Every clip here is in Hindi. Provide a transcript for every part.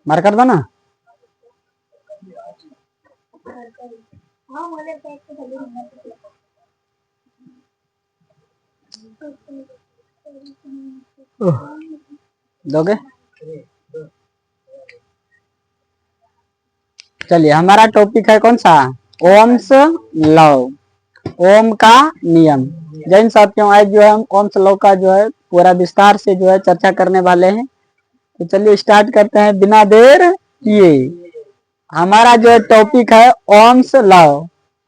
मार कर दो ना। दोगे? चलिए, हमारा टॉपिक है कौन सा? ओम्स लॉ, ओम का नियम। जैन साथियों, आज जो है हम ओम्स लॉ का जो है पूरा विस्तार से जो है चर्चा करने वाले हैं। तो चलिए स्टार्ट करते हैं बिना देर किए। हमारा जो टॉपिक है ओम्स लॉ।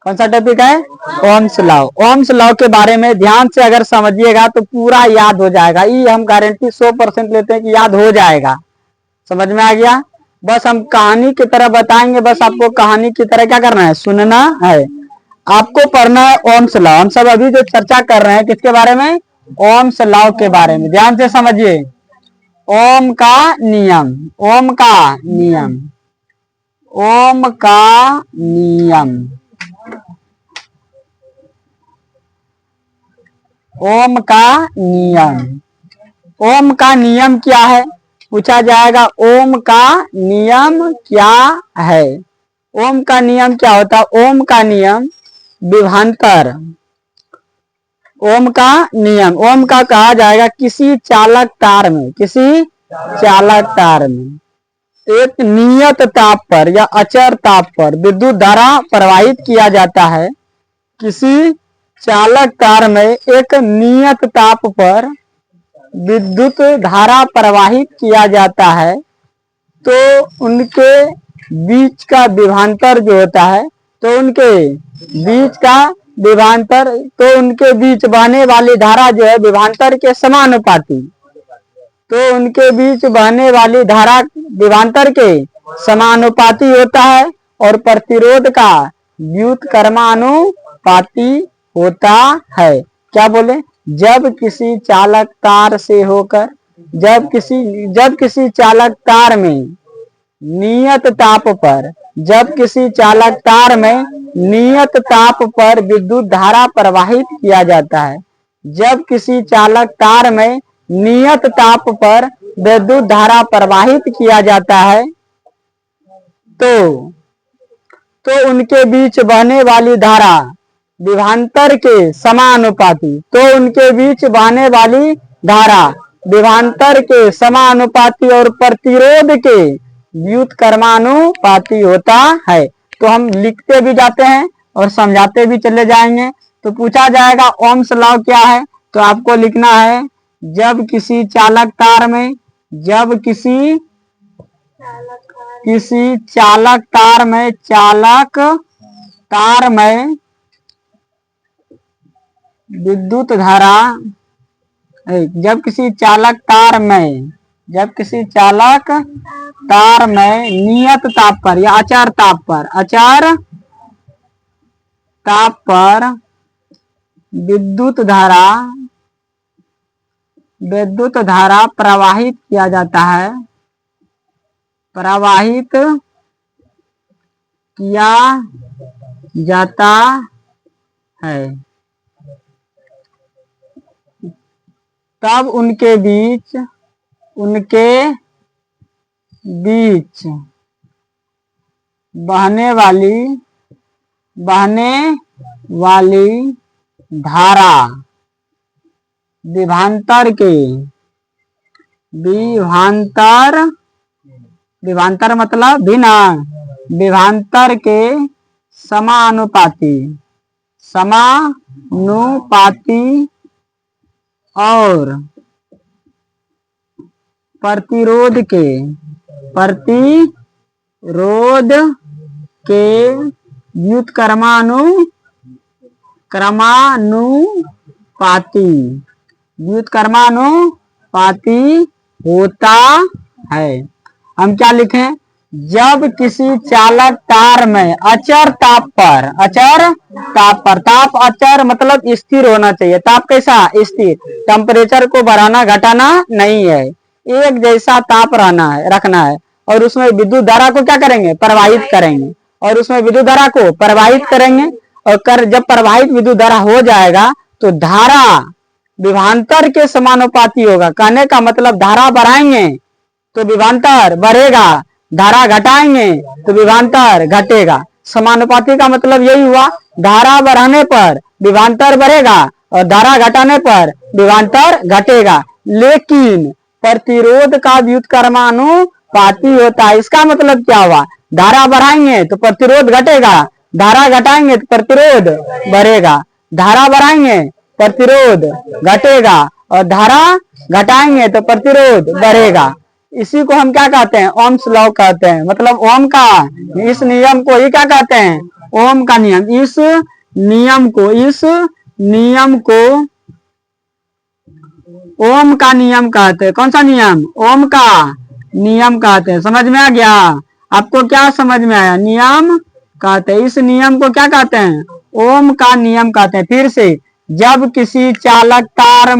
कौन सा टॉपिक है? Ohm's law. ओम्स लॉ के बारे में ध्यान से अगर समझिएगा तो पूरा याद हो जाएगा। ये हम गारंटी 100% लेते हैं कि याद हो जाएगा। समझ में आ गया? बस हम कहानी की तरह बताएंगे, बस आपको कहानी की तरह क्या करना है? सुनना है। आपको पढ़ना है ओम्स लॉ। हम सब अभी जो चर्चा कर रहे हैं किसके बारे में? ओम्स लॉ के बारे में। ध्यान से समझिए। ओम का नियम, ओम का नियम, ओम का नियम, ओम का नियम। ओम का नियम क्या है? पूछा जाएगा ओम का नियम क्या है? ओम का नियम क्या होता है? ओम का नियम विभवांतर। ओम का नियम, ओम का कहा जाएगा किसी चालक तार में, किसी चालक तार में एक नियत ताप पर या अचर ताप पर विद्युत धारा प्रवाहित किया जाता है। किसी चालक तार में एक नियत ताप पर विद्युत धारा प्रवाहित किया जाता है, तो उनके बीच का विभवांतर जो होता है, तो उनके बीच का विभवांतर, तो उनके बीच बहने वाली धारा जो है विभवांतर के समानुपाती, तो उनके बीच बहने वाली धारा विभवांतर के समानुपाती होता है और प्रतिरोध का व्युत्क्रमानुपाती होता है। क्या बोले? जब किसी चालक तार से होकर, जब किसी चालक तार में नियत ताप पर, जब किसी चालक तार में नियत ताप पर विद्युत धारा प्रवाहित किया जाता है, जब किसी चालक तार में नियत ताप पर विद्युत धारा प्रवाहित किया जाता है, तो उनके बीच बहने वाली धारा विभवांतर के समानुपाती, तो उनके बीच बहने वाली धारा विभवांतर के समानुपाती और प्रतिरोध के व्युत्क्रमानुपाती होता है। तो हम लिखते भी जाते हैं और समझाते भी चले जाएंगे। तो पूछा जाएगा ओम्स लॉ क्या है, तो आपको लिखना है जब किसी चालक तार में, जब किसी चालक तार में, चालक तार में विद्युत धारा, जब किसी चालक तार में, जब किसी चालक तार में नियत ताप पर या अचर ताप पर, अचर ताप पर विद्युत धारा प्रवाहित किया जाता है, प्रवाहित किया जाता है, तब उनके बीच बहने वाली धारा विभवांतर मतलब बिना विभवांतर के समानुपाती और प्रतिरोध के व्युत्क्रमानुपाती होता है। हम क्या लिखें? जब किसी चालक तार में अचर ताप पर, ताप अचर मतलब स्थिर होना चाहिए। ताप कैसा? स्थिर। टेम्परेचर को बढ़ाना घटाना नहीं है, एक जैसा ताप रखना है। और उसमें विद्युत धारा को क्या करेंगे? प्रवाहित करेंगे। और उसमें विद्युत धारा को प्रवाहित करेंगे और जब प्रवाहित विद्युत धारा हो जाएगा तो धारा विभवांतर के समानुपाती होगा। कहने का मतलब धारा बढ़ाएंगे तो विभवांतर बढ़ेगा, धारा घटाएंगे तो विभवांतर घटेगा। समानुपाती का मतलब यही हुआ, धारा बढ़ाने पर विभवांतर बढ़ेगा और धारा घटाने पर विभवांतर घटेगा। लेकिन प्रतिरोध का व्युत्क्रमानुपाती होता है। इसका मतलब क्या हुआ, धारा बढ़ाएंगे तो प्रतिरोध घटेगा, धारा घटाएंगे तो प्रतिरोध बढ़ेगा, धारा बढ़ाएंगे प्रतिरोध घटेगा और धारा घटाएंगे तो प्रतिरोध बढ़ेगा। इसी को हम क्या कहते हैं, ओम्स लॉ कहते हैं। मतलब ओम का इस नियम को ही क्या कहते हैं, ओम का नियम। इस नियम को ओम का नियम कहते हैं। कौन सा नियम, ओम का नियम कहते हैं। समझ में आ गया आपको, क्या समझ में आया, नियम कहते हैं। इस नियम को क्या कहते हैं, ओम का नियम कहते हैं। फिर से, जब किसी चालक तार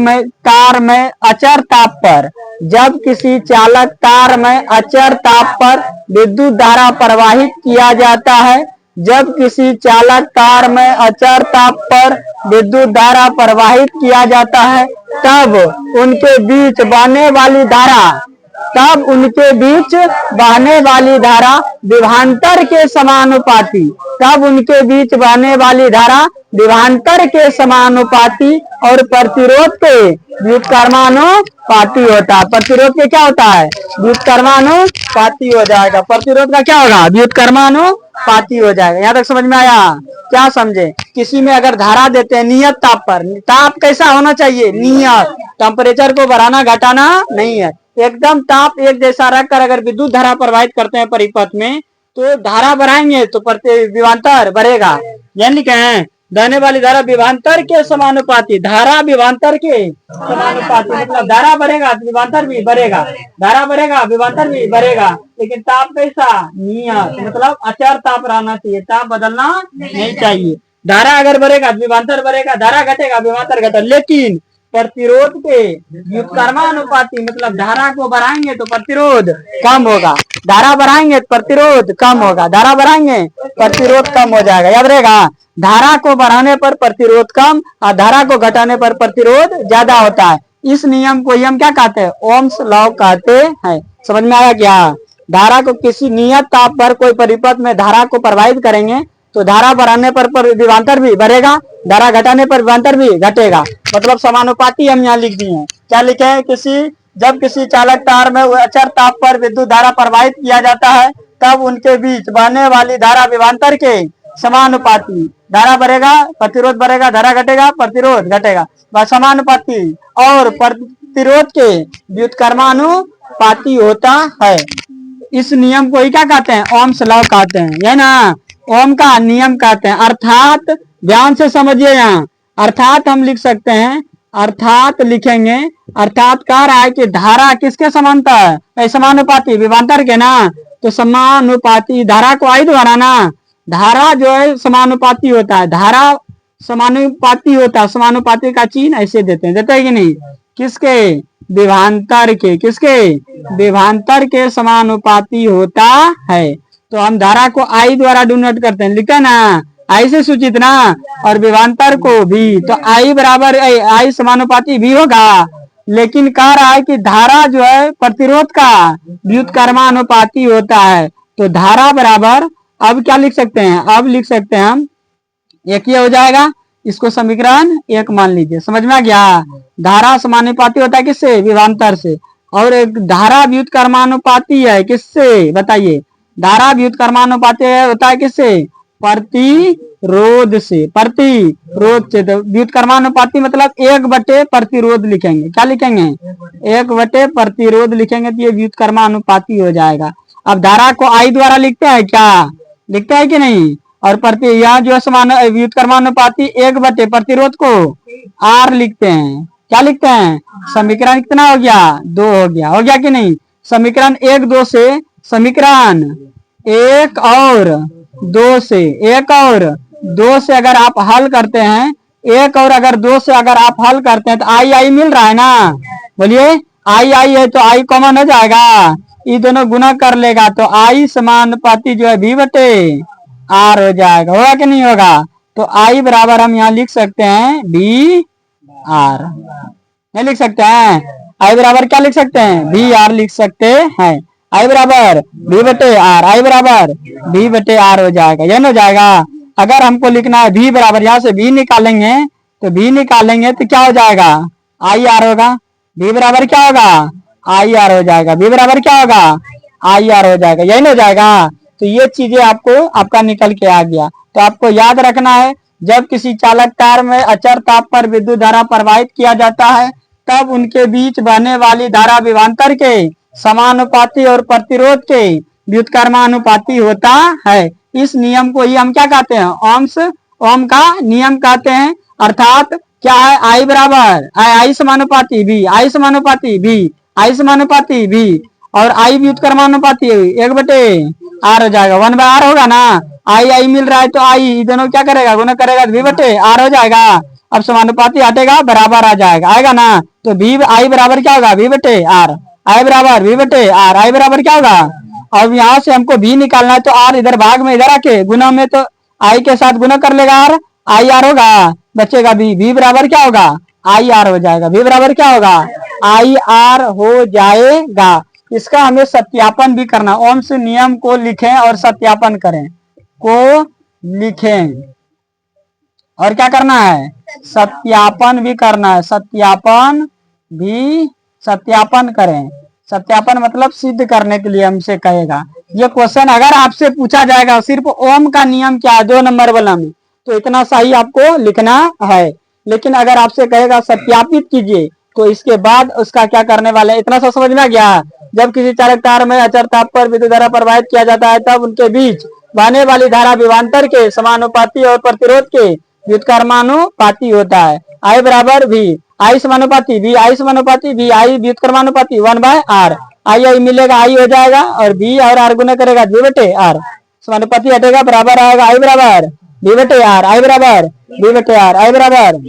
में अचर ताप पर जब किसी चालक तार में अचर ताप पर विद्युत धारा प्रवाहित किया जाता है, जब किसी चालक तार में अचर ताप पर विद्युत धारा प्रवाहित किया जाता है, तब उनके बीच बहने वाली धारा विभवांतर के समानुपाती, और प्रतिरोध के व्युत्क्रमानुपाती होता है। प्रतिरोध के क्या होता है, व्युत्क्रमानुपाती हो जाएगा। प्रतिरोध का क्या होगा, व्युत्क्रमानुपाती हो जाएगा। यहाँ तक समझ में आया, क्या समझे। किसी में अगर धारा देते हैं नियत ताप पर, ताप कैसा होना चाहिए, नियत, टेम्परेचर को बढ़ाना घटाना नहीं है, एकदम ताप एक जैसा रखकर अगर विद्युत धारा प्रवाहित करते हैं परिपथ में, तो धारा बढ़ाएंगे तो विभवांतर बढ़ेगा। यानी क्या, बहने वाली धारा विभवांतर के समानुपाती, धारा विभवांतर के समानुपाती, मतलब धारा बढ़ेगा तो विभवांतर भी बढ़ेगा, धारा बढ़ेगा विभवांतर भी बढ़ेगा। लेकिन ताप कैसा, नियत, मतलब अचर ताप रहना चाहिए, ताप बदलना नहीं चाहिए। धारा अगर बढ़ेगा तो विभवांतर बढ़ेगा, धारा घटेगा विभवांतर घटेगा। लेकिन प्रतिरोध के व्युत्क्रमानुपाती, मतलब धारा को बढ़ाएंगे तो प्रतिरोध कम होगा, धारा बढ़ाएंगे तो प्रतिरोध कम होगा, धारा बढ़ाएंगे प्रतिरोध कम हो जाएगा। याद रहेगा, धारा को बढ़ाने पर प्रतिरोध कम और धारा को घटाने पर प्रतिरोध ज्यादा होता है। इस नियम को हम क्या कहते हैं, ओम्स लॉ कहते हैं। समझ में आया क्या। धारा को किसी नियत ताप पर कोई परिपथ में धारा को प्रवाहित करेंगे तो धारा बढ़ाने पर विभवांतर भी बढ़ेगा, धारा घटाने पर विभवांतर भी घटेगा। मतलब समानुपाती हम यहाँ लिख दिए हैं। क्या लिखे हैं, जब किसी चालक तार में अचर ताप पर विद्युत धारा प्रवाहित किया जाता है, तब उनके बीच बहने वाली धारा विभवांतर के समानुपाती, धारा बढ़ेगा प्रतिरोध बढ़ेगा, धारा घटेगा प्रतिरोध घटेगा, समानुपाती और प्रतिरोध के व्युत्क्रमानुपाती होता है। इस नियम को ही क्या कहते हैं, ओम्स लॉ कहते हैं, है ना, ओम का नियम कहते हैं। अर्थात ध्यान से समझिए, यहाँ अर्थात हम लिख सकते हैं, अर्थात लिखेंगे, अर्थात कह रहा है कि धारा किसके समानता है, समानुपाती, विभवांतर के ना, तो समानुपाती, धारा को आई द्वारा ना, धारा जो है समानुपाती होता है, धारा समानुपाती होता है। समानुपाती का चिन्ह ऐसे देते हैं कि नहीं, किसके, विभवांतर के, किसके, विभवांतर के समानुपाती होता है। तो हम धारा को आई द्वारा डिनोट करते हैं, लिखा ना, आई से सूचित ना, और विभवांतर को भी, तो आई बराबर आई समानुपाती भी होगा। लेकिन कह रहा है कि धारा जो है प्रतिरोध का व्युत्क्रमानुपाती होता है। तो धारा बराबर, अब क्या लिख सकते हैं, अब लिख सकते हैं हम, एक ही हो जाएगा, इसको समीकरण 1 मान लीजिए। समझ में आ गया। धारा समानुपाती होता है किससे, विभवांतर से, और एक धारा व्युत्क्रमानुपाती है किससे, बताइए, धारा व्युत्क्रमानुपाती होता है किससे, प्रतिरोध से, प्रतिरोध से। तो व्युत्क्रमानुपाती मतलब 1/, प्रतिरोध लिखेंगे, क्या लिखेंगे, 1/, प्रतिरोध लिखेंगे, तो ये व्युत्क्रमानुपाती हो जाएगा। अब धारा को आई द्वारा लिखते हैं, क्या लिखते हैं कि नहीं, और यहाँ जो समान व्युत्क्रमानुपाती 1/, प्रतिरोध को R लिखते हैं, क्या लिखते हैं, समीकरण कितना हो गया, 2 हो गया कि नहीं। समीकरण 1 2 से, समीकरण 1 और 2 से, 1 और 2 से अगर आप हल करते हैं, 1 और अगर 2 से अगर आप हल करते हैं तो आई मिल रहा है ना, बोलिए, आई है तो आई कॉमन हो जाएगा, ये दोनों गुना कर लेगा तो आई समानुपाती जो है V/R हो जाएगा, होगा कि नहीं होगा। तो आई बराबर हम यहाँ लिख सकते हैं V आर। नहीं लिख सकते हैं? आई बराबर क्या लिख सकते हैं? बी आर लिख सकते हैं। आई बराबर बी बटे आर, आई बराबर बी बटे आर हो जाएगा, यह हो जाएगा। अगर हमको लिखना है बी बराबर, यहाँ से बी निकालेंगे तो बी निकालेंगे तो क्या हो जाएगा? आई आर होगा। बी बराबर क्या होगा? आई आर हो जाएगा। बी बराबर क्या होगा? आई आर हो जाएगा, यही हो जाएगा। तो ये चीजें आपको आपका निकल के आ गया। तो आपको याद रखना है, जब किसी चालक तार में अचर ताप पर विद्युत धारा प्रवाहित किया जाता है, तब उनके बीच बहने वाली धारा विभवांतर के समानुपाती और प्रतिरोध के व्युत्क्रमानुपाती होता है। इस नियम को ही हम क्या कहते हैं? ओम का नियम कहते हैं। अर्थात क्या है? आई बराबर आई समानुपाती बी, आई समानुपाती बी, आई समानुपाती बी, और आई व्युत्क्रमानुपाती एक बटे आर हो जाएगा। 1/r होगा ना। आई आई मिल रहा है तो आई दोनों क्या करेगा? गुना करेगा, बी बटे आर हो जाएगा। अब समानुपाती हटेगा, बराबर आ जाएगा, आएगा ना। तो बी आई बराबर क्या होगा? बी बटे आर। आई बराबर बी बटे आर, आई बराबर क्या होगा? अब यहाँ से हमको बी निकालना है तो आर इधर भाग में इधर आके गुना में तो आई के साथ गुना कर लेगा आर, आई आर होगा, बचेगा बी। बी बराबर क्या होगा? आई आर हो जाएगा। बी बराबर क्या होगा? आई आर हो जाएगा। इसका हमें सत्यापन भी करना। ओम्स नियम को लिखें और सत्यापन करें, को लिखें और क्या करना है? सत्यापन भी करना है। सत्यापन भी, सत्यापन करें। सत्यापन मतलब सिद्ध करने के लिए हमसे कहेगा। ये क्वेश्चन अगर आपसे पूछा जाएगा सिर्फ ओम का नियम क्या है 2 नंबर वाला में, तो इतना सही आपको लिखना है। लेकिन अगर आपसे कहेगा सत्यापित कीजिए, तो इसके बाद उसका क्या करने वाले हैं, इतना सा समझ में आ गया। जब किसी चालक तार में अचर ताप पर विद्युत धारा प्रवाहित किया जाता है, तब उनके बीच बहने वाली धारा विभवांतर के समानुपाती और प्रतिरोध के व्युत्क्रमानुपाती होता है। आई बराबर भी आई समानुपाती बी, आई समानुपाती बी, आई व्युत्क्रमानुपाती 1/r। आई आई मिलेगा, आई हो जाएगा, और बी और आर गुना करेगा बी बटे आर, समानुपाती हटेगा, बराबर आएगा। आई बराबर बी बटे आर, आई बराबर बी बटे आर, आई बराबर,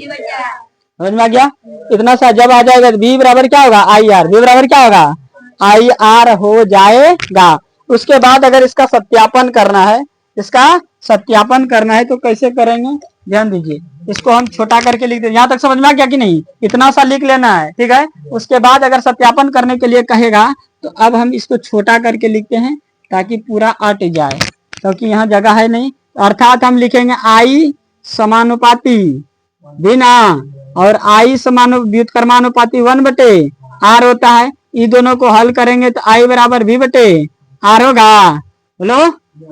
समझ में आ गया? इतना सा जब आ जाएगा तो बी बराबर क्या होगा? I R. बी बराबर क्या होगा? आई आर हो जाएगा। उसके बाद अगर इसका सत्यापन करना है, इसका सत्यापन करना है तो कैसे करेंगे? ध्यान दीजिए, इसको हम छोटा करके लिख दें। यहाँ तक समझ में आ गया कि नहीं? इतना सा लिख लेना है, ठीक है। उसके बाद अगर सत्यापन करने के लिए कहेगा तो अब हम इसको छोटा करके लिखते हैं ताकि पूरा अट जाए, क्योंकि यहाँ जगह है नहीं। अर्थात हम लिखेंगे आई समानुपाती बिना, और आई समानु व्युत्क्रमानुपाती 1/r होता है। ये दोनों को हल करेंगे तो आई बराबर बी बटे आर होगा। बोलो,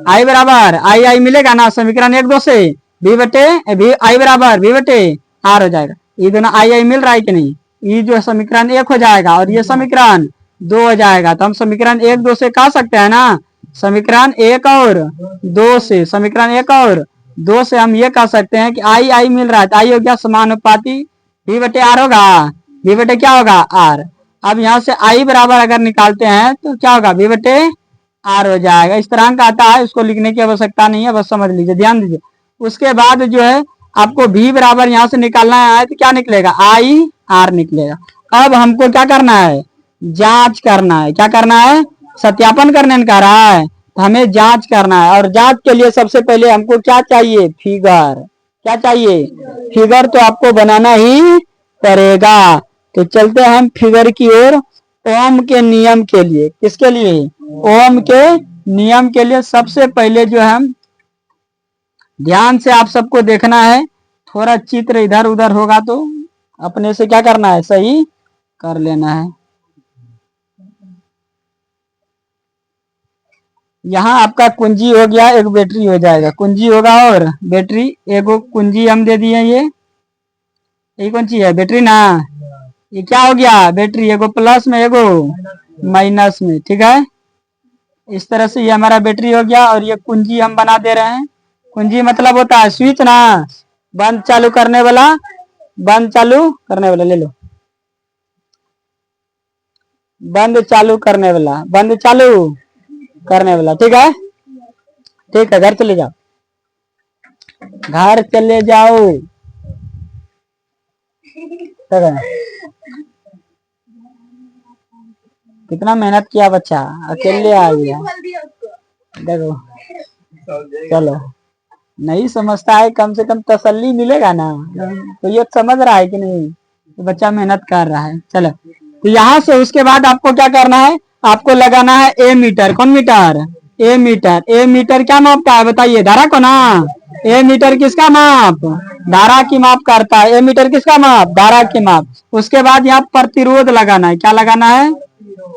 आई बराबर आई आई मिलेगा ना समीकरण 1 2 से, बी बटे आई बराबर बी बटे आर हो जाएगा। ये दोनों आई आई मिल रहा है कि नहीं? ये जो समीकरण 1 हो जाएगा और ये समीकरण 2 हो जाएगा। तो हम समीकरण 1 2 से कह सकते हैं ना, समीकरण 1 और 2 से, समीकरण 1 और 2 से हम ये कह सकते हैं कि आई आई मिल रहा है तो आई हो गया समानुपाती बी बटे आर होगा। बी बटे क्या होगा? आर। अब यहाँ से आई बराबर अगर निकालते हैं तो क्या होगा? बी बटे आर हो जाएगा। इस तरह का आता है, उसको लिखने की आवश्यकता नहीं है, बस समझ लीजिए, ध्यान दीजिए। उसके बाद जो है आपको भी बराबर यहाँ से निकालना है तो क्या निकलेगा? आई आर निकलेगा। अब हमको क्या करना है? जांच करना है। क्या करना है? सत्यापन करने का रहा है तो हमें जांच करना है। और जांच के लिए सबसे पहले हमको क्या चाहिए? फिगर। क्या चाहिए? फिगर तो आपको बनाना ही पड़ेगा। तो चलते हैं हम फिगर की ओर। ओम के नियम के लिए, किसके लिए? ओम के नियम के लिए सबसे पहले जो है ध्यान से आप सबको देखना है। थोड़ा चित्र इधर उधर होगा तो अपने से क्या करना है? सही कर लेना है। यहाँ आपका कुंजी हो गया, एक बैटरी हो जाएगा। कुंजी होगा और बैटरी, एगो कुंजी हम दे दिए। ये कौन सी है? बैटरी ना। ये क्या हो गया? बैटरी, एगो प्लस में एगो माइनस में, ठीक है। इस तरह से ये हमारा बैटरी हो गया और ये कुंजी हम बना दे रहे हैं। कुंजी मतलब होता है स्विच ना, बंद चालू करने वाला, बंद चालू करने वाला, ले लो, बंद चालू करने वाला, बंद चालू करने वाला, ठीक है। ठीक है, घर चले जाओ, घर चले जाओ, ठीक है। कितना मेहनत किया बच्चा, अकेले आ गया। देखो, चलो, नहीं समझता है, कम से कम तसल्ली मिलेगा ना। तो ये समझ रहा है कि नहीं? तो बच्चा मेहनत कर रहा है। चलो, तो यहाँ से उसके बाद आपको क्या करना है, आपको लगाना है ए मीटर। कौन मीटर? ए मीटर। ए मीटर क्या मापता है बताइए? धारा को ना। ए मीटर किसका माप? धारा की माप करता है। ए मीटर किसका माप? धारा की माप। उसके बाद यहाँ प्रतिरोध लगाना है। क्या लगाना है?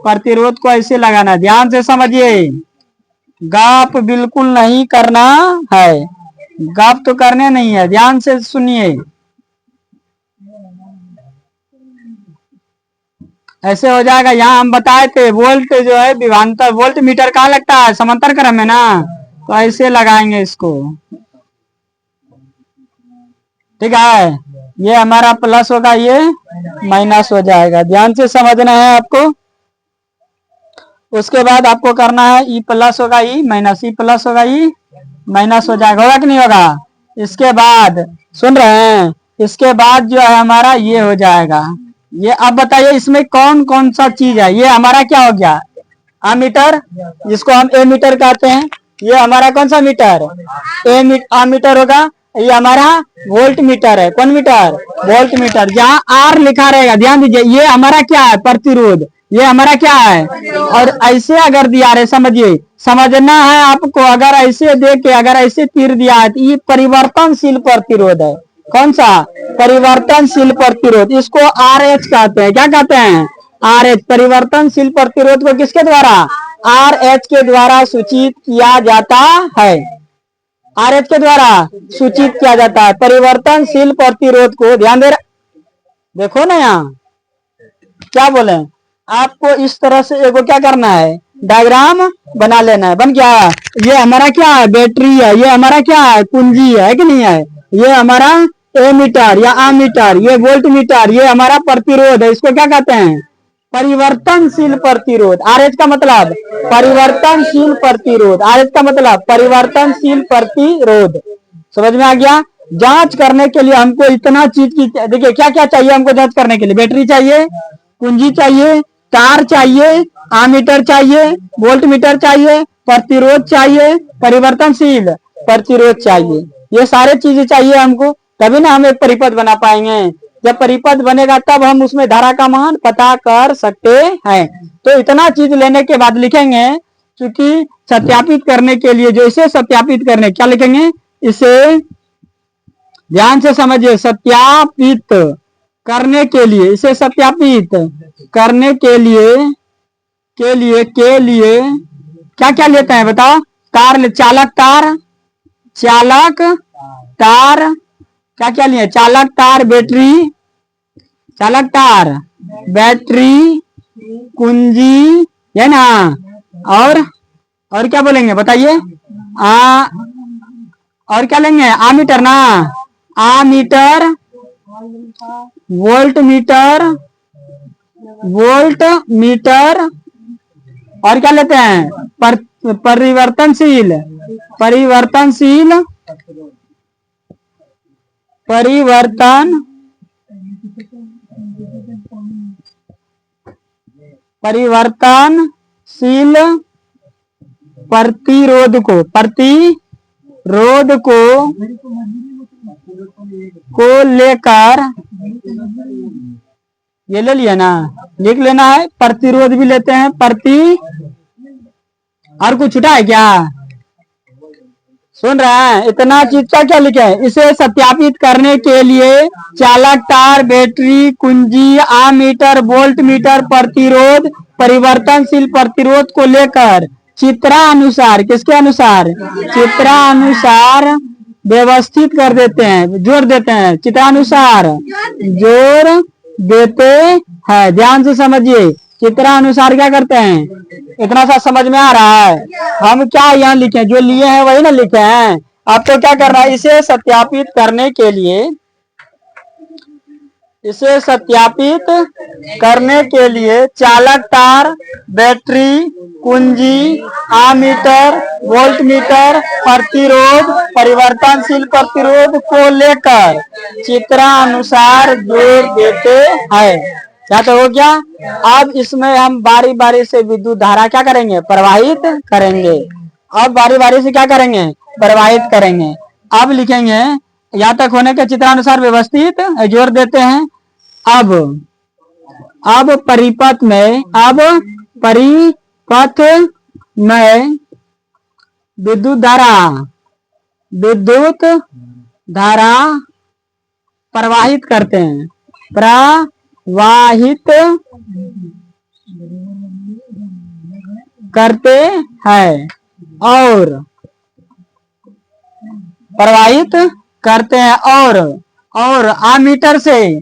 प्रतिरोध को ऐसे लगाना है, ध्यान से समझिए। गप बिल्कुल नहीं करना है, गप तो करने नहीं है, ध्यान से सुनिए। ऐसे हो जाएगा। यहाँ हम बताए थे वोल्ट जो है विभवांतर, वोल्ट मीटर कहाँ लगता है? समांतर क्रम में ना, तो ऐसे लगाएंगे इसको। ठीक है, ये हमारा प्लस होगा, ये माइनस हो जाएगा, ध्यान से समझना है आपको। उसके बाद आपको करना है ई प्लस होगा ई माइनस, ई प्लस होगा ई माइनस हो जाएगा। होगा कि नहीं होगा? इसके बाद सुन रहे हैं, इसके बाद जो है हमारा ये हो जाएगा। ये अब बताइए इसमें कौन कौन सा चीज है? ये हमारा क्या हो गया? आमीटर, जिसको हम ए मीटर कहते हैं। ये हमारा कौन सा मीटर? आमीटर होगा। ये हमारा वोल्ट मीटर है। कौन मीटर? Volt meter. जहाँ आर लिखा रहेगा, ध्यान दीजिए, ये हमारा क्या है? प्रतिरोध। ये हमारा क्या है? और ऐसे अगर दिया रहे, समझिए, समझना है आपको। अगर ऐसे देख के अगर ऐसे तीर दिया है तो ये परिवर्तनशील प्रतिरोध है। कौन सा? परिवर्तनशील प्रतिरोध। इसको आर एच कहते हैं। क्या कहते हैं? R H. परिवर्तनशील प्रतिरोध को किसके द्वारा? आर एच के द्वारा सूचित किया जाता है। आर एच के द्वारा सूचित किया जाता है परिवर्तनशील प्रतिरोध को। ध्यान दे देखो ना, यहाँ क्या बोले आपको, इस तरह से एगो क्या करना है, डायग्राम बना लेना है। बन गया। ये हमारा क्या है? बैटरी है। ये हमारा क्या है? कुंजी है कि नहीं है? ये हमारा ए मीटर या आमीटर, ये वोल्ट मीटर, ये हमारा प्रतिरोध है। इसको क्या कहते हैं? परिवर्तनशील प्रतिरोध। आरएच का मतलब परिवर्तनशील प्रतिरोध। आरएच का मतलब परिवर्तनशील प्रतिरोध। समझ में आ गया? जांच करने के लिए हमको इतना चीज की, देखिए क्या क्या चाहिए हमको जांच करने के लिए? बैटरी चाहिए, कुंजी चाहिए, तार चाहिए, आमीटर चाहिए, वोल्ट मीटर चाहिए, प्रतिरोध चाहिए, परिवर्तनशील प्रतिरोध चाहिए। ये सारे चीजें चाहिए हमको, तभी ना हम एक परिपथ बना पाएंगे। जब परिपथ बनेगा तब हम उसमें धारा का मान पता कर सकते हैं। तो इतना चीज लेने के बाद लिखेंगे, क्योंकि सत्यापित करने के लिए, जो इसे सत्यापित करने, क्या लिखेंगे? इसे ध्यान से समझिए। सत्यापित करने के लिए, इसे सत्यापित करने के लिए क्या क्या लेते हैं बताओ? तार, चालक तार, चालक तार, क्या क्या लिए? चालक तार, बैटरी, चालक तार, बैटरी, कुंजी, है ना, और क्या बोलेंगे बताइए? और क्या लेंगे? आमीटर ना, ammeter, volt meter, volt meter, और क्या लेते हैं? परिवर्तनशील, परिवर्तनशील, परिवर्तनशील प्रतिरोध को लेकर, ये ले लिया ना, लिख लेना है। प्रतिरोध भी लेते हैं, और कुछ छुटा है क्या? सुन रहे हैं? इतना चीज क्या क्या लिखे हैं? इसे सत्यापित करने के लिए चालक तार, बैटरी, कुंजी, आमीटर, वोल्ट मीटर, प्रतिरोध, परिवर्तनशील प्रतिरोध को लेकर चित्रानुसार, किसके अनुसार? चित्रानुसार व्यवस्थित कर देते हैं, जोड़ देते हैं। चित्रानुसार जोड़ देते हैं। ध्यान से समझिए, चित्रानुसार क्या करते हैं? इतना सा समझ में आ रहा है? हम क्या यहाँ लिखे, जो लिए हैं वही ना लिखे हैं। आपको क्या करना है? इसे सत्यापित करने के लिए, इसे सत्यापित करने के लिए चालक तार, बैटरी, कुंजी, आमीटर, वोल्ट मीटर, प्रतिरोध, परिवर्तनशील प्रतिरोध को लेकर चित्रानुसार जोड़ देते हैं। क्या तो हो गया? अब इसमें हम बारी बारी से विद्युत धारा क्या करेंगे? प्रवाहित करेंगे। अब बारी बारी से क्या करेंगे? प्रवाहित करेंगे। अब लिखेंगे यहाँ तक होने के चित्रानुसार व्यवस्थित जोड़ देते हैं। अब परिपथ में विद्युत धारा प्रवाहित करते हैं और प्रवाहित करते हैं और आमीटर से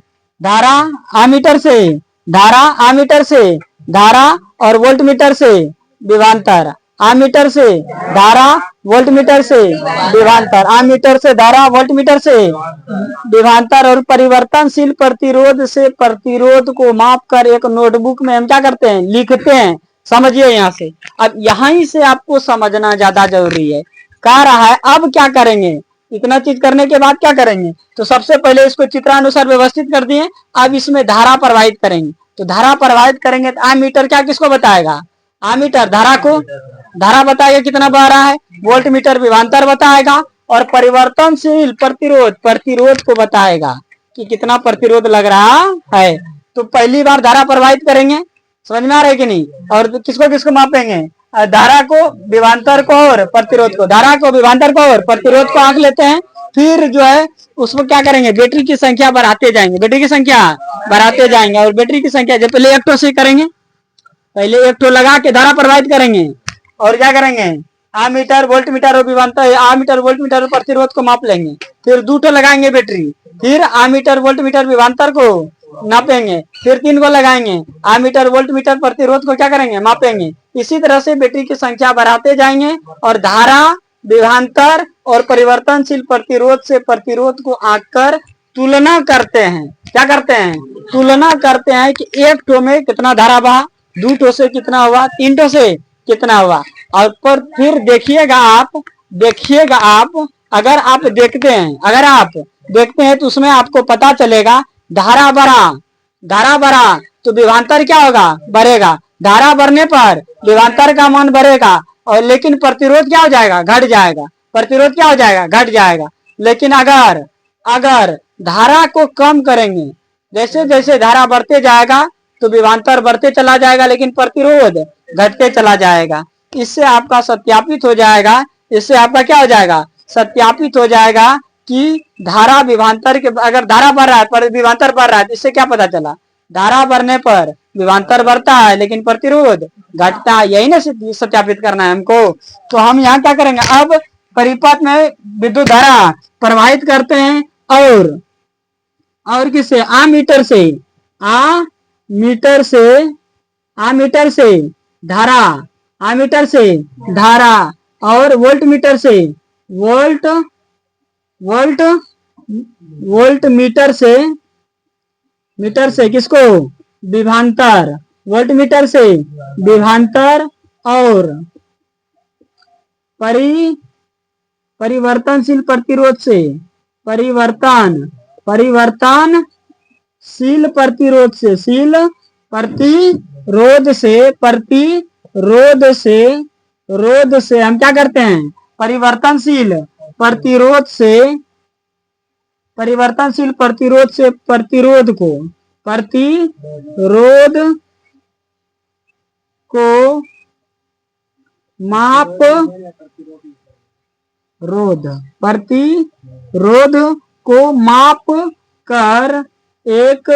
धारा और वोल्टमीटर से विभवांतर आमीटर से धारा वोल्टमीटर से विभवांतर आमीटर से धारा वोल्टमीटर से विभवांतर और परिवर्तनशील प्रतिरोध से प्रतिरोध को मापकर एक नोटबुक में हम क्या करते हैं, लिखते हैं। समझिए यहाँ से, अब यहीं से आपको समझना ज्यादा जरूरी है। कह रहा है अब क्या करेंगे, इतना चीज करने के बाद क्या करेंगे, तो सबसे पहले इसको चित्रानुसार व्यवस्थित कर दिए। अब इसमें धारा प्रवाहित करेंगे, तो धारा प्रवाहित करेंगे तो आमीटर क्या किसको बताएगा, आमीटर धारा बताएगा कितना बह रहा है, वोल्ट मीटर विभवांतर बताएगा और परिवर्तनशील प्रतिरोध को बताएगा कि कितना प्रतिरोध लग रहा है। तो पहली बार धारा प्रवाहित करेंगे, समझ में आ रहा है कि नहीं, और किसको किसको मापेंगे, धारा को विभवांतर को और प्रतिरोध को, धारा को विभवांतर को और प्रतिरोध को आंक लेते हैं। फिर जो है उसमें क्या करेंगे, बैटरी की संख्या बढ़ाते जाएंगे, और बैटरी की संख्या जब पहले एक टो से करेंगे, पहले एक टो लगा के धारा प्रवाहित करेंगे और क्या करेंगे, आमीटर वोल्ट मीटर और विभवांतर, आमीटर वोल्ट मीटर और प्रतिरोध को माप लेंगे। फिर 2 टो लगाएंगे बैटरी, फिर आमीटर वोल्ट मीटर विभवांतर को नापेंगे, फिर 3 को लगाएंगे, आमीटर वोल्ट मीटर प्रतिरोध को क्या करेंगे, मापेंगे। इसी तरह से बैटरी की संख्या बढ़ाते जाएंगे और धारा विभवांतर और परिवर्तनशील प्रतिरोध से प्रतिरोध को आंककर तुलना करते हैं। क्या करते हैं, तुलना करते हैं कि एक टो में कितना धारा बहा, 2 टो से कितना हुआ, 3 टो से कितना हुआ। और पर फिर देखिएगा आप अगर आप देखते हैं तो उसमें आपको पता चलेगा धारा बढ़ा तो विभवांतर क्या होगा, बढ़ेगा। धारा बढ़ने पर विभवांतर का मान बढ़ेगा और लेकिन प्रतिरोध क्या हो जाएगा, घट जाएगा। प्रतिरोध क्या हो जाएगा, घट जाएगा। लेकिन अगर धारा को कम करेंगे, जैसे जैसे धारा बढ़ते जाएगा तो विभवांतर बढ़ते चला जाएगा लेकिन प्रतिरोध घटते चला जाएगा। इससे आपका सत्यापित हो जाएगा, इससे आपका क्या हो जाएगा, सत्यापित हो जाएगा कि धारा विभवांतर के, अगर धारा बढ़ रहा है पर विभवांतर बढ़ रहा है, इससे क्या पता चला, धारा बढ़ने पर विभवांतर बढ़ता है लेकिन प्रतिरोध घटता है। यही ना सत्यापित करना है हमको। तो हम यहाँ क्या करेंगे, अब परिपथ में विद्युत धारा प्रवाहित करते हैं और किससे, आमीटर से धारा और वोल्ट मीटर से किसको, विभवांतर, वोल्ट मीटर से विभवांतर और परिवर्तनशील प्रतिरोध से प्रतिवर्तनशील प्रतिरोध से हम क्या करते हैं, परिवर्तनशील प्रतिरोध से प्रतिरोध को माप कर एक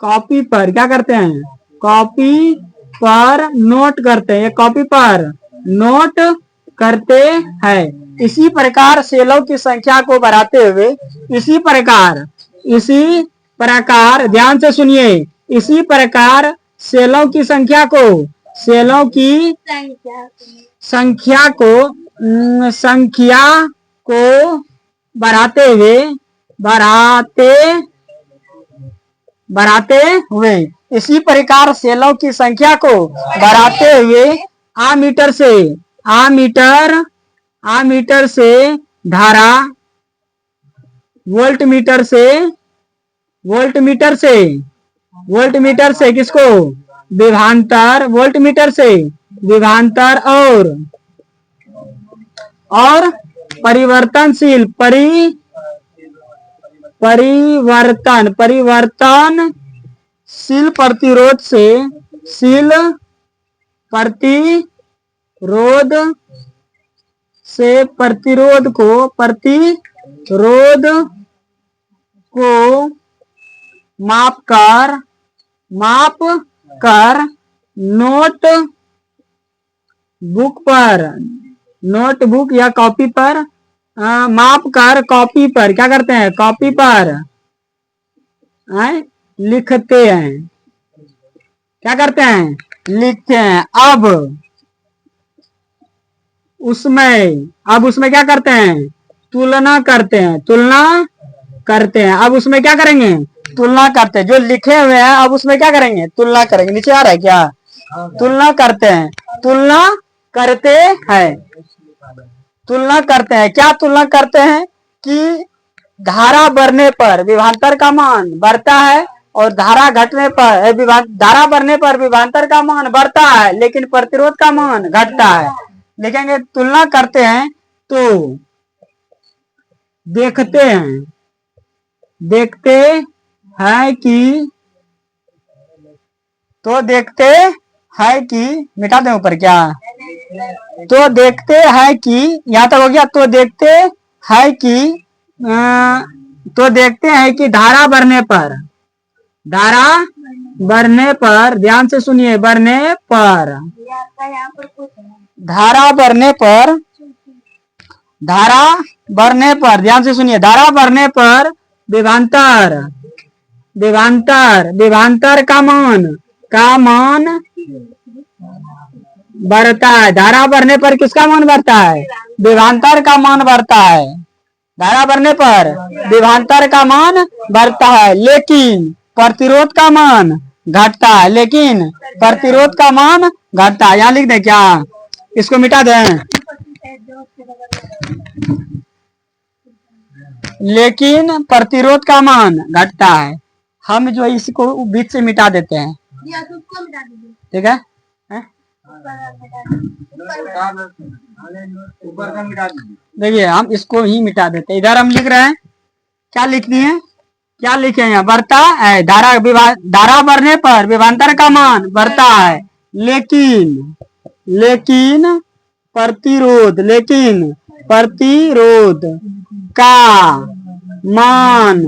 कॉपी पर क्या करते हैं, कॉपी पर नोट करते हैं। इसी प्रकार सेलों की संख्या को बढ़ाते हुए, इसी प्रकार ध्यान से सुनिए, इसी प्रकार सेलों की संख्या को बढ़ाते हुए इसी प्रकार सेलों की संख्या को बढ़ाते हुए आमीटर से धारा, वोल्ट मीटर से किसको, विभवांतर, वोल्ट मीटर से विभवांतर और परिवर्तनशील परिवर्तन, परिवर्तनशील प्रतिरोध से, शील प्रतिरोध से प्रतिरोध को माप कर नोटबुक या कॉपी पर माप कर कॉपी पर क्या करते हैं, कॉपी पर लिखते हैं, क्या करते हैं, लिखते हैं। अब उसमें क्या करते हैं, तुलना करते हैं। अब उसमें क्या करेंगे, तुलना करते हैं। जो लिखे हुए हैं अब उसमें क्या करेंगे, तुलना करेंगे। नीचे आ रहा है क्या, तुलना करते हैं, तुलना करते हैं। क्या तुलना करते हैं कि धारा बढ़ने पर विभवांतर का मान बढ़ता है और धारा घटने पर धारा बढ़ने पर विभवांतर का मान बढ़ता है लेकिन प्रतिरोध का मान घटता है। लिखेंगे तुलना करते हैं तो देखते हैं कि मिटा दें ऊपर क्या, तो देखते हैं कि यहाँ तक हो गया। तो देखते हैं कि धारा बढ़ने पर ध्यान से सुनिए, धारा बढ़ने पर ध्यान से सुनिए, धारा बढ़ने पर विभवांतर का मान बढ़ता है। धारा बढ़ने पर किसका मान बढ़ता है, विभवांतर का मान बढ़ता है। धारा बढ़ने पर विभवांतर का मान बढ़ता है लेकिन प्रतिरोध का मान घटता है, यहाँ लिख दें क्या, इसको मिटा दें, लेकिन प्रतिरोध का मान घटता है। हम जो इसको बीच से मिटा देते हैं, ठीक है, देखिए हम इसको ही मिटा देते हैं। इधर हम लिख रहे हैं, क्या लिखनी है, क्या लिखे हैं, बढ़ता है। धारा बढ़ने पर विभवांतर का मान बढ़ता है लेकिन प्रतिरोध का मान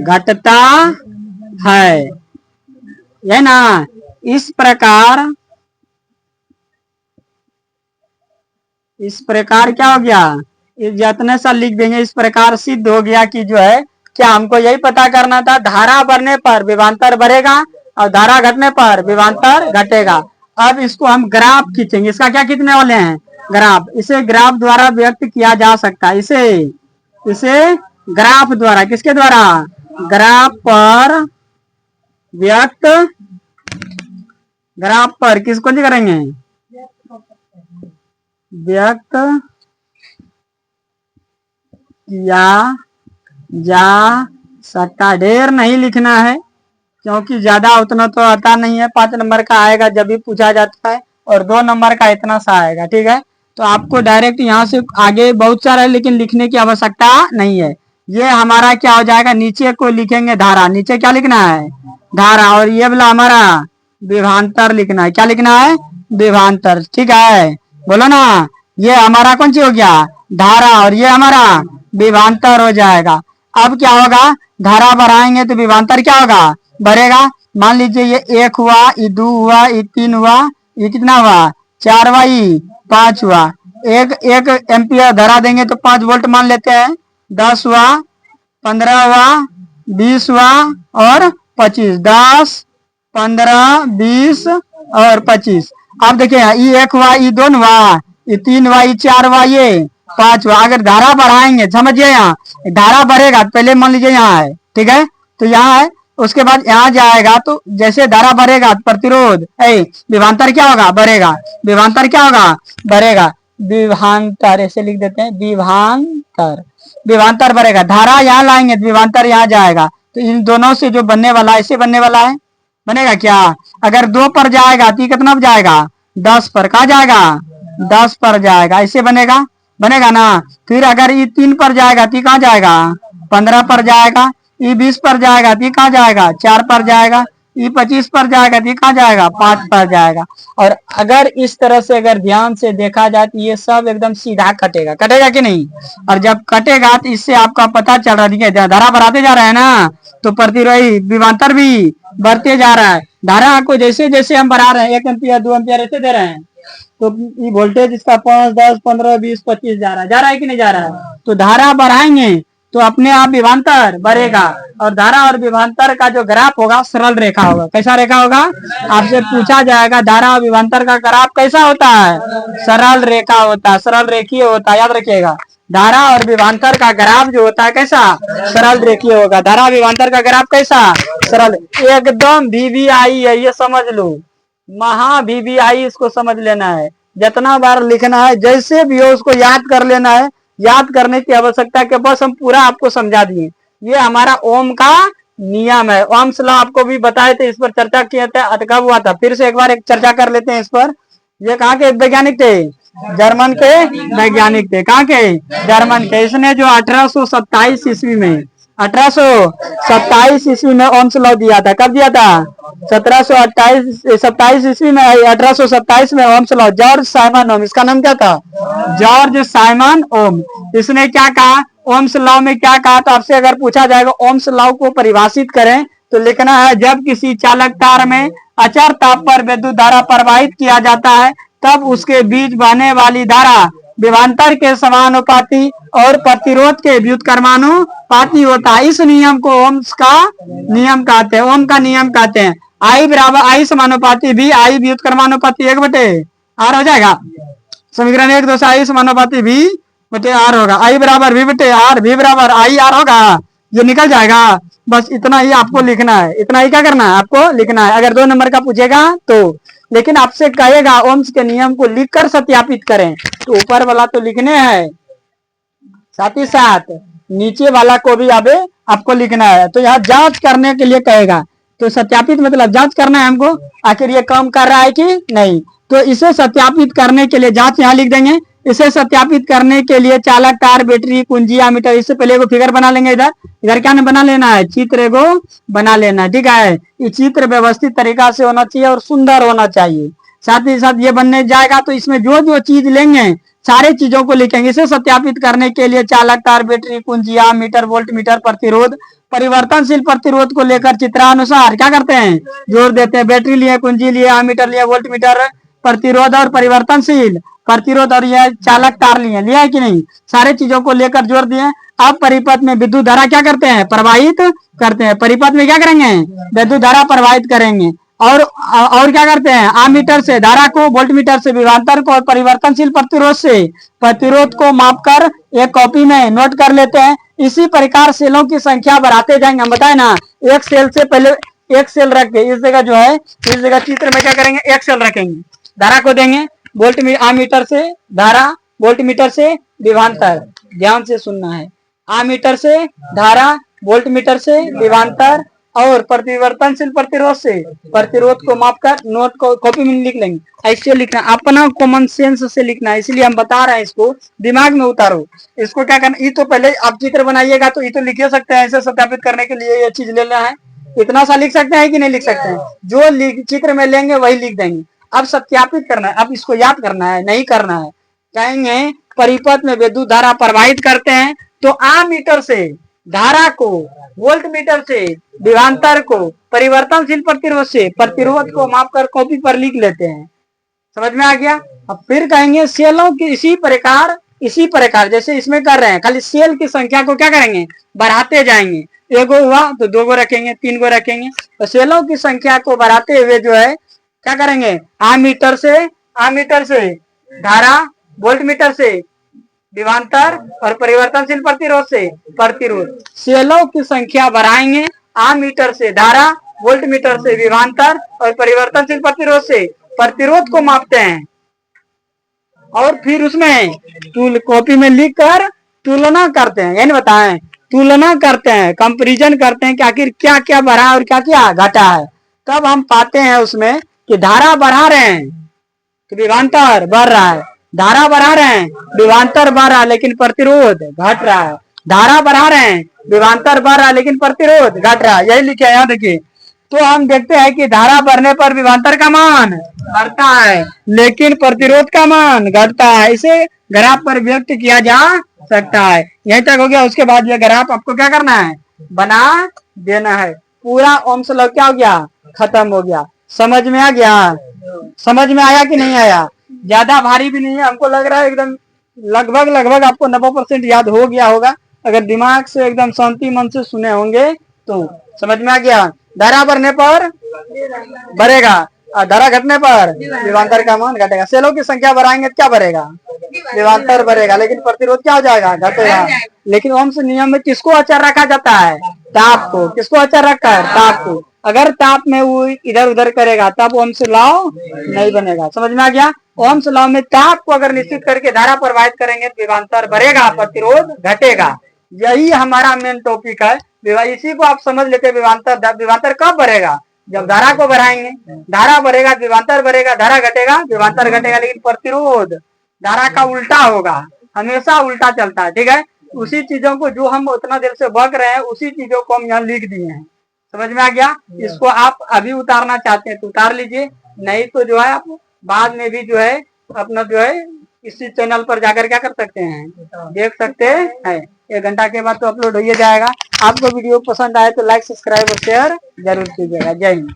घटता है, है ना। इस प्रकार क्या हो गया, जितने सा लिख देंगे इस प्रकार सिद्ध हो गया कि जो है क्या, हमको यही पता करना था, धारा बढ़ने पर विभवांतर बढ़ेगा और धारा घटने पर विभवांतर घटेगा। अब इसको हम ग्राफ खींचेंगे, इसका क्या खींचने वाले हैं, ग्राफ। इसे ग्राफ द्वारा व्यक्त किया जा सकता है, इसे ग्राफ द्वारा, किसके द्वारा, ग्राफ पर किसको जी करेंगे, व्यक्त किया जा सकता। ढेर नहीं लिखना है क्योंकि ज्यादा उतना तो आता नहीं है। 5 नंबर का आएगा जब भी पूछा जाता है और 2 नंबर का इतना सा आएगा, ठीक है। तो आपको डायरेक्ट यहाँ से आगे बहुत सारा है लेकिन लिखने की आवश्यकता नहीं है। ये हमारा क्या हो जाएगा, नीचे को लिखेंगे धारा, नीचे क्या लिखना है, धारा, और ये वाला हमारा विभवांतर लिखना है। क्या लिखना है, विभवांतर, ठीक है, बोलो ना। ये हमारा कौन सी हो गया, धारा, और ये हमारा विभवांतर हो जाएगा। अब क्या होगा, धारा बढ़ाएंगे तो विभवांतर क्या होगा, बढ़ेगा। मान लीजिए ये 1 हुआ, ये 2 हुआ, ये 3 हुआ, ये कितना हुआ, 4 हुआ, ये 5 हुआ। एक एम्पियर धरा देंगे तो 5 वोल्ट मान लेते हैं। 10 हुआ, 15 हुआ, 20 हुआ और 25। 10, 15, 20 और 25। अब देखिए ये 1 हुआ, ये 2 हुआ, ये 3 हुआ, ये 4 हुआ, ये 5 हुआ। अगर धारा बढ़ाएंगे, समझिए यहाँ धारा बढ़ेगा, पहले मान लीजिए यहाँ है, ठीक है, तो यहाँ है, उसके बाद यहाँ जाएगा तो जैसे धारा बढ़ेगा प्रतिरोध विभवांतर क्या होगा, बढ़ेगा। विभवांतर क्या होगा, बढ़ेगा। विभवांतर ऐसे लिख देते हैं, विभवांतर बढ़ेगा। धारा यहाँ लाएंगे तो विभवांतर यहाँ जाएगा, तो इन दोनों से जो बनने वाला है, ऐसे बनने वाला है, बनेगा क्या। अगर 2 पर जाएगा तो कितना पर जाएगा, 10 पर, कहा जाएगा, 10 पर जाएगा, ऐसे बनेगा ना। फिर अगर ये 3 पर जाएगा तो कहाँ जाएगा, 15 पर जाएगा, ई 20 पर जाएगा तो कहाँ जाएगा, 4 पर जाएगा, ई 25 पर जाएगा तो कहाँ जाएगा, 5 पर जाएगा। और अगर इस तरह से अगर ध्यान से देखा जाए तो ये सब एकदम सीधा कटेगा, कटेगा कि नहीं। और जब कटेगा तो इससे आपका पता चल रहा है, धारा बढ़ाते जा रहा है ना, तो प्रतिरोधी विभवांतर भी बढ़ते जा रहा है। धारा को जैसे जैसे हम बढ़ा रहे हैं, 1 एम्पियर 2 एम्पियर ऐसे दे रहे हैं, तो ये वोल्टेज इसका 5 10 15 20 25 जा रहा है कि नहीं जा रहा है। तो धारा बढ़ाएंगे तो अपने आप विभवांतर बढ़ेगा, और धारा और विभवांतर का जो ग्राफ होगा सरल रेखा होगा। कैसा रेखा होगा, आपसे पूछा जाएगा धारा और विभवांतर का ग्राफ कैसा होता है, सरल रेखा होता है, सरल रेखीय होता है, याद रखिएगा। धारा और विभवांतर का ग्राफ जो होता है कैसा, सरल रेखीय होगा। धारा विभवांतर का ग्राफ कैसा, सरल, एकदम वीवीआई है, ये समझ लो, महा वीवीआई, इसको समझ लेना है। जितना बार लिखना है जैसे भी हो उसको याद कर लेना है, याद करने की आवश्यकता के बस हम पूरा आपको समझा दिए। ये हमारा ओम का नियम है। ओम्स लॉ आपको भी बताए थे, इस पर चर्चा किए थे, कब हुआ था, फिर से एक बार एक चर्चा कर लेते हैं इस पर। ये कहाँ के वैज्ञानिक थे, जर्मन के वैज्ञानिक थे। कहाँ के, जर्मन के। इसने जो 1827 ईस्वी में, 1827 ईस्वी में ओम्स लॉ दिया था। कब दिया था, 1727 ईस्वी में, 1827 में ओम्स लॉ। जॉर्ज साइमन ओम, इसका नाम क्या था, जॉर्ज साइमन ओम। इसने क्या कहा ओम्स लॉ में, क्या कहा, तो आपसे अगर पूछा जाएगा ओम्स लॉ को परिभाषित करें तो लिखना है, जब किसी चालक तार में अचर ताप पर विद्युत धारा प्रवाहित किया जाता है तब उसके बीच बहने वाली धारा विभवांतर के समानुपाती और प्रतिरोध के व्युत्क्रमानुपाती होता है। इस नियम को ओम्स का नियम कहते हैं, ओम का नियम कहते हैं। आई बराबर आई समानुपाती भी, आई व्युत्क्रमानुपाती 1/r हो जाएगा। समीकरण 1 2 से आई समानुपाती भी बटे आर होगा। आई बराबर वी बटे आर, वी बराबर आई आर होगा, ये निकल जाएगा। बस इतना ही आपको लिखना है, इतना ही क्या करना है आपको लिखना है। अगर 2 नंबर का पूछेगा तो, लेकिन आपसे कहेगा ओम्स के नियम को लिखकर सत्यापित करें, तो ऊपर वाला तो लिखने हैं, साथ ही साथ नीचे वाला को भी अब आपको लिखना है। तो यहाँ जांच करने के लिए कहेगा, तो सत्यापित मतलब जांच करना है हमको, आखिर ये काम कर रहा है कि नहीं। तो इसे सत्यापित करने के लिए जांच यहाँ लिख देंगे। इसे सत्यापित करने के लिए चालक, तार, बैटरी, कुंजी, एमीटर, इससे पहले एगो फिगर बना लेंगे। इधर इधर क्या बना लेना है, चित्र एगो बना लेना है, ठीक है। ये चित्र व्यवस्थित तरीका से होना चाहिए और सुंदर होना चाहिए। साथ ही साथ ये बनने जाएगा तो इसमें जो जो चीज लेंगे सारे चीजों को लिखेंगे। इसे सत्यापित करने के लिए चालक, तार, बैटरी, कुंजिया, मीटर, वोल्ट मीटर, प्रतिरोध, परिवर्तनशील प्रतिरोध को लेकर चित्रानुसार क्या करते हैं, जोड़ देते हैं। बैटरी लिए, कुंजी लिए, एमीटर लिए, वोल्ट मीटर, प्रतिरोध और परिवर्तनशील प्रतिरोध, और यह चालक तार लिए, लिया है कि नहीं, सारे चीजों को लेकर जोड़ दिए। अब परिपथ में विद्युत धारा क्या करते हैं, प्रवाहित करते हैं। परिपथ में क्या करेंगे, विद्युत धारा प्रवाहित करेंगे। और क्या करते हैं, आमीटर से धारा को, वोल्ट मीटर से विभवांतर को, और परिवर्तनशील प्रतिरोध से प्रतिरोध को मापकर एक कॉपी में नोट कर लेते हैं। इसी प्रकार सेलों की संख्या बढ़ाते जाएंगे। हम बताए ना, एक सेल से पहले एक सेल रख के इस जगह जो है, इस जगह चित्र में क्या करेंगे, एक सेल रखेंगे, धारा को देंगे, वोल्ट आमीटर से धारा, वोल्ट मीटर से विभवांतर, ध्यान से सुनना है, आमीटर से धारा, वोल्ट मीटर से विभवांतर, और परिवर्तनशील प्रतिरोध से प्रतिरोध को मापकर नोट को कॉपी में लिख लेंगे। ऐसे लिखना, अपना कॉमन सेंस से लिखना है, इसलिए हम बता रहे हैं, इसको दिमाग में उतारो। इसको क्या करना, ये तो पहले आप चित्र बनाइएगा तो ये तो लिख सकते हैं, ऐसे सत्यापित करने के लिए ये चीज लेना है, इतना सा लिख सकते हैं कि नहीं लिख सकते हैं, जो चित्र में लेंगे वही लिख देंगे। अब सत्यापित करना है, अब इसको याद करना है, नहीं करना है। कहेंगे परिपथ में विद्युत धारा प्रवाहित करते हैं तो आमीटर से धारा को, वोल्ट मीटर से विभवांतर को, परिवर्तनशील प्रतिरोध से प्रतिरोध को मापकर कॉपी पर लिख लेते हैं। समझ में आ गया। अब फिर कहेंगे सेलों की इसी प्रकार जैसे इसमें कर रहे हैं, खाली सेल की संख्या को क्या करेंगे, बढ़ाते जाएंगे। एगो हुआ तो 2 गो रखेंगे, 3 गो रखेंगे। तो सेलों की संख्या को बढ़ाते हुए जो है क्या करेंगे, आमीटर से धारा, वोल्ट मीटर से विभवांतर, और परिवर्तनशील प्रतिरोध से प्रतिरोध। सेलों की संख्या बढ़ाएंगे, आमीटर से धारा, वोल्ट मीटर से विभवांतर, और परिवर्तनशील प्रतिरोध से प्रतिरोध को मापते हैं। और फिर उसमें कॉपी में लिख कर तुलना करते हैं, यानी बताएं, तुलना करते हैं, कंपैरिजन करते हैं कि आखिर क्या क्या बढ़ा और क्या क्या घटा है। तब हम पाते हैं उसमें कि धारा बढ़ा रहे हैं कि विभवांतर बढ़ रहा है, धारा बढ़ा रहे हैं, विभवांतर बढ़ रहा है, लेकिन प्रतिरोध घट रहा है। धारा बढ़ा रहे हैं, विभवांतर बढ़ रहा है, लेकिन प्रतिरोध घट रहा है, यही लिखे यहाँ देखिए। तो हम देखते हैं कि धारा बढ़ने पर विभवांतर का मान बढ़ता है, लेकिन प्रतिरोध का मान घटता है। इसे ग्राफ पर व्यक्त किया जा सकता है। यहीं तक हो गया। उसके बाद ये ग्राफ आपको क्या करना है, बना देना है। पूरा ओम्स लॉ क्या हो गया, खत्म हो गया। समझ में आ गया, समझ में आया कि नहीं आया? ज्यादा भारी भी नहीं है, हमको लग रहा है एकदम लगभग लगभग आपको 90% याद हो गया होगा, अगर दिमाग से एकदम शांति मन से सुने होंगे तो। समझ में आ गया? धारा बढ़ने पर बढ़ेगा और धारा घटने पर विभवांतर का मान घटेगा। सेलों की संख्या बढ़ाएंगे तो क्या बढ़ेगा, विभवांतर बढ़ेगा, लेकिन प्रतिरोध क्या हो जाएगा, घटेगा। लेकिन ओम्स नियम में किसको अचर रखा जाता है, ताप को। किसको अचर रखा है, ताप को। अगर ताप में वो इधर उधर करेगा तब ओम्स लॉ नहीं बनेगा। समझ में आ गया? ओम्स लॉ में ताप को अगर निश्चित करके धारा प्रवाहित करेंगे तो विभवांतर बढ़ेगा, प्रतिरोध घटेगा। यही हमारा मेन टॉपिक है। इसी को आप समझ लेते, विभवांतर विभवांतर कब बढ़ेगा, जब धारा को बढ़ाएंगे। धारा बढ़ेगा विभवांतर बढ़ेगा, धारा घटेगा विभवांतर घटेगा, लेकिन प्रतिरोध धारा का उल्टा होगा, हमेशा उल्टा चलता है। ठीक है, उसी चीजों को जो हम उतना देर से बक रहे हैं, उसी चीजों को हम यहाँ लिख दिए हैं। समझ में आ गया? इसको आप अभी उतारना चाहते हैं तो उतार लीजिए, नहीं तो जो है आप बाद में भी जो है अपना जो है इसी चैनल पर जाकर क्या कर सकते हैं, देख सकते हैं। 1 घंटा के बाद तो अपलोड हो ही जाएगा। आपको वीडियो पसंद आए तो लाइक सब्सक्राइब और शेयर जरूर कीजिएगा। जय हिंद।